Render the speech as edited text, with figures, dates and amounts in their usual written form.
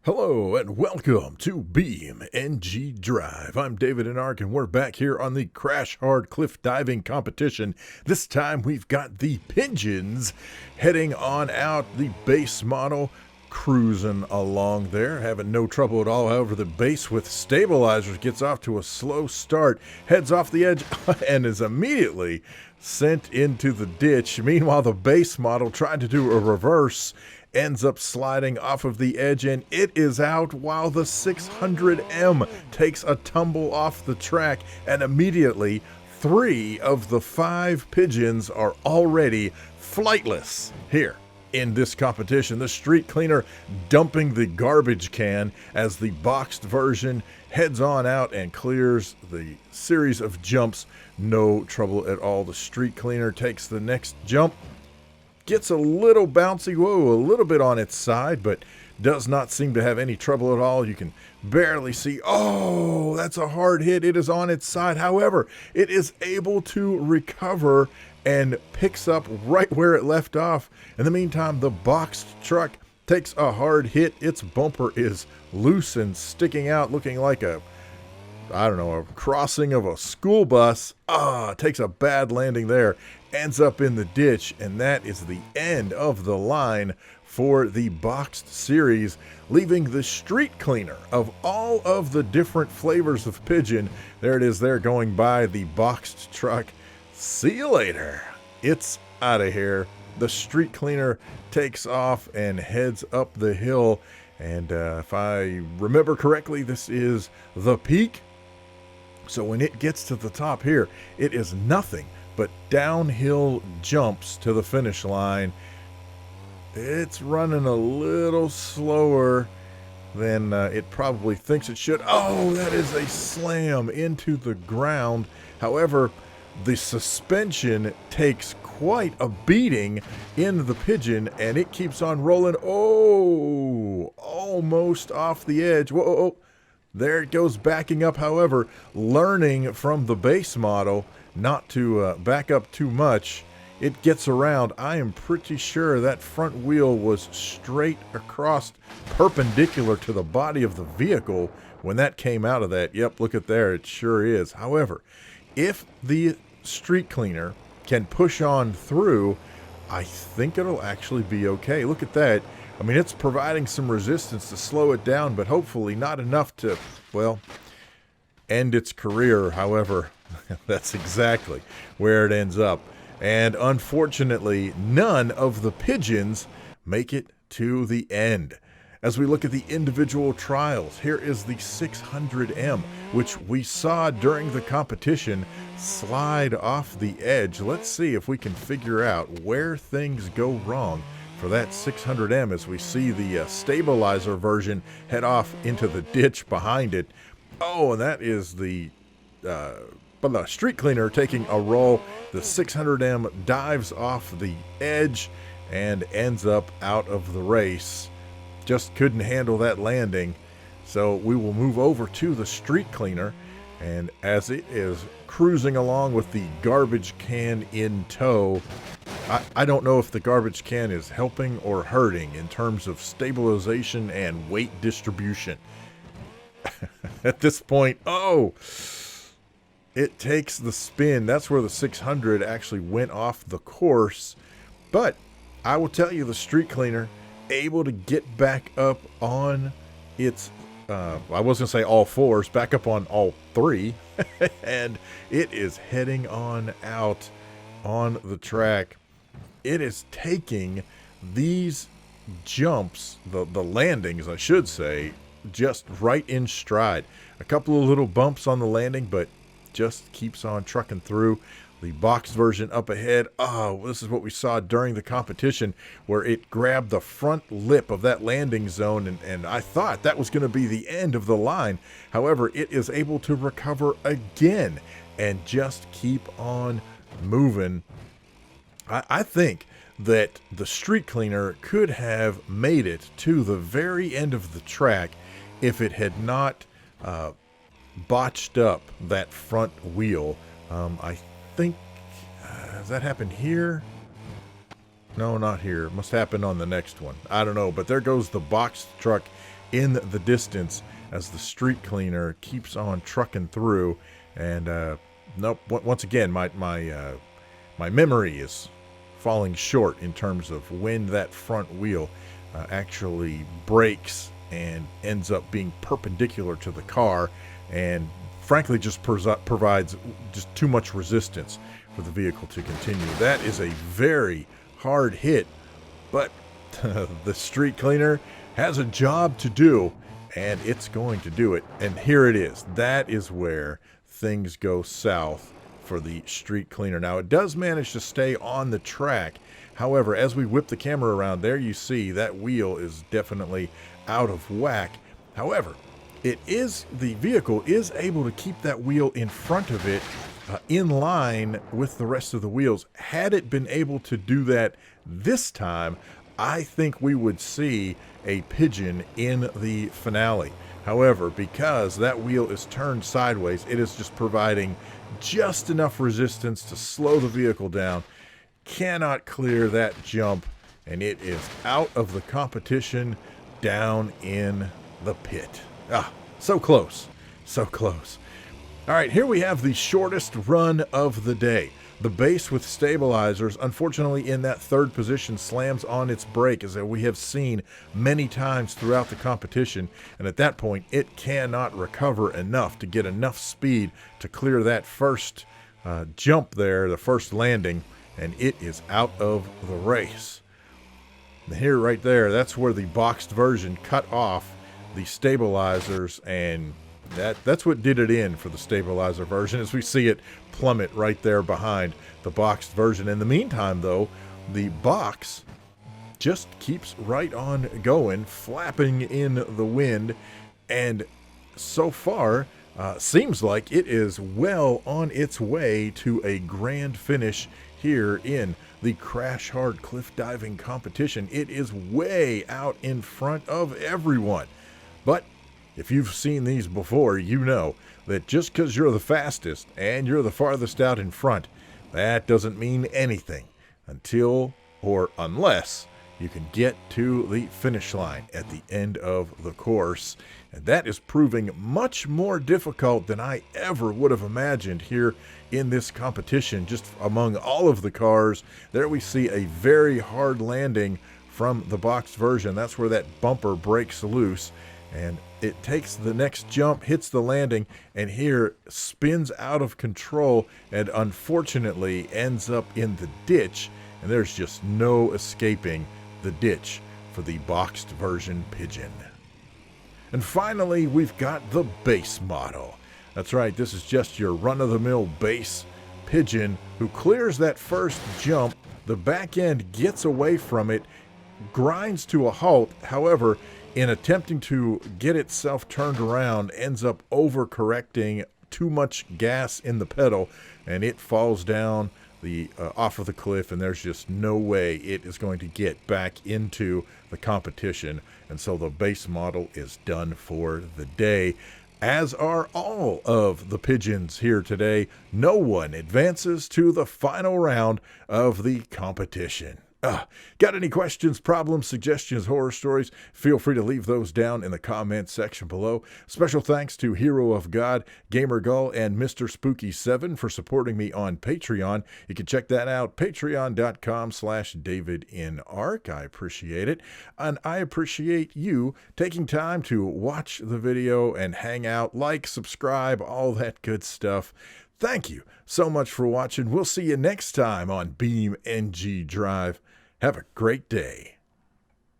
Hello and welcome to BeamNG Drive. I'm davidinark and we're back here on the Crash Hard Cliff Diving Competition. This time we've got the Pigeons heading on out, the base model cruising along there, having no trouble at all. However, the base with stabilizers gets off to a slow start, heads off the edge and is immediately sent into the ditch. Meanwhile, the base model tried to do a reverse, ends up sliding off of the edge, and it is out while the 600M takes a tumble off the track, and immediately 3 of the 5 pigeons are already flightless here in this competition. The street cleaner dumping the garbage can as the boxed version heads on out and clears the series of jumps. No trouble at all. The street cleaner takes the next jump, gets a little bouncy, a little bit on its side, but does not seem to have any trouble at all. You can barely see. Oh, that's a hard hit. It is on its side. However, it is able to recover and picks up right where it left off. In the meantime, the boxed truck takes a hard hit. Its bumper is loose and sticking out, looking like a crossing of a school bus. Takes a bad landing there, ends up in the ditch, and that is the end of the line for the boxed series, leaving the street cleaner of all of the different flavors of pigeon. There it is there going by the boxed truck. See you later. It's out of here. The street cleaner takes off and heads up the hill, and if I remember correctly, this is the peak. So when it gets to the top here, it is nothing but downhill jumps to the finish line. It's running a little slower than it probably thinks it should. Oh, that is a slam into the ground. However, the suspension takes quite a beating in the pigeon, and it keeps on rolling. Oh, almost off the edge. Whoa. There it goes, backing up. However, learning from the base model not to back up too much, it gets around. I am pretty sure that front wheel was straight across, perpendicular to the body of the vehicle when that came out of that. Yep, look at there, it sure is. However, if the street cleaner can push on through, I think it'll actually be okay. Look at that. I mean, it's providing some resistance to slow it down, but hopefully not enough to, well, end its career. However, that's exactly where it ends up. And unfortunately, none of the pigeons make it to the end. As we look at the individual trials, here is the 600M, which we saw during the competition slide off the edge. Let's see if we can figure out where things go wrong for that 600M as we see the stabilizer version head off into the ditch behind it. Oh, and that is the street cleaner taking a roll. The 600M dives off the edge and ends up out of the race. Just couldn't handle that landing. So we will move over to the street cleaner, and as it is cruising along with the garbage can in tow, I don't know if the garbage can is helping or hurting in terms of stabilization and weight distribution. At this point, it takes the spin. That's where the 600 actually went off the course. But I will tell you, the street cleaner able to get back up on its, I was going to say all fours, back up on all 3. And it is heading on out on the track. It is taking these jumps, the landings, I should say, just right in stride. A couple of little bumps on the landing, but just keeps on trucking through. The boxed version up ahead. This is what we saw during the competition, where it grabbed the front lip of that landing zone, and I thought that was going to be the end of the line. However, it is able to recover again and just keep on moving. I think that the street cleaner could have made it to the very end of the track if it had not botched up that front wheel. I think, has that happened here? No, not here. It must happen on the next one. I don't know, but there goes the box truck in the distance as the street cleaner keeps on trucking through. And nope, once again, my memory is falling short in terms of when that front wheel actually breaks and ends up being perpendicular to the car, and frankly just provides just too much resistance for the vehicle to continue. That is a very hard hit, but the street cleaner has a job to do, and it's going to do it. And here it is. That is where things go south for the street cleaner. Now, it does manage to stay on the track. However, as we whip the camera around, there you see that wheel is definitely out of whack. However, the vehicle is able to keep that wheel in front of it in line with the rest of the wheels. Had it been able to do that this time, I think we would see a Pigeon in the finale. However, because that wheel is turned sideways, it is just providing just enough resistance to slow the vehicle down. Cannot clear that jump, and it is out of the competition, down in the pit. So close. So close. All right, here we have the shortest run of the day. The base with stabilizers, unfortunately in that third position, slams on its brake, as we have seen many times throughout the competition. And at that point, it cannot recover enough to get enough speed to clear that first jump there, the first landing, and it is out of the race. Here, right there, that's where the boxed version cut off the stabilizers, and that's what did it in for the stabilizer version, as we see it plummet right there behind the boxed version. In the meantime, though, the box just keeps right on going, flapping in the wind, and so far seems like it is well on its way to a grand finish here in the Crash Hard Cliff Diving competition. It is way out in front of everyone. But if you've seen these before, you know that just because you're the fastest and you're the farthest out in front, that doesn't mean anything until or unless you can get to the finish line at the end of the course. And that is proving much more difficult than I ever would have imagined here in this competition. Just among all of the cars, there we see a very hard landing from the boxed version. That's where that bumper breaks loose, and it takes the next jump, hits the landing, and here spins out of control and unfortunately ends up in the ditch. And there's just no escaping the ditch for the boxed version Pigeon. And finally, we've got the base model. That's right, this is just your run-of-the-mill base Pigeon who clears that first jump. The back end gets away from it, grinds to a halt. However, in attempting to get itself turned around, ends up overcorrecting too much gas in the pedal, and it falls down off of the cliff, and there's just no way it is going to get back into the competition. And so the base model is done for the day, as are all of the Pigeons here today. No one advances to the final round of the competition. Got any questions, problems, suggestions, horror stories? Feel free to leave those down in the comments section below. Special thanks to Hero of God, GamerGull, and Mr. Spooky7 for supporting me on Patreon. You can check that out, patreon.com/davidinark. I appreciate it. And I appreciate you taking time to watch the video and hang out, like, subscribe, all that good stuff. Thank you so much for watching. We'll see you next time on BeamNG Drive. Have a great day.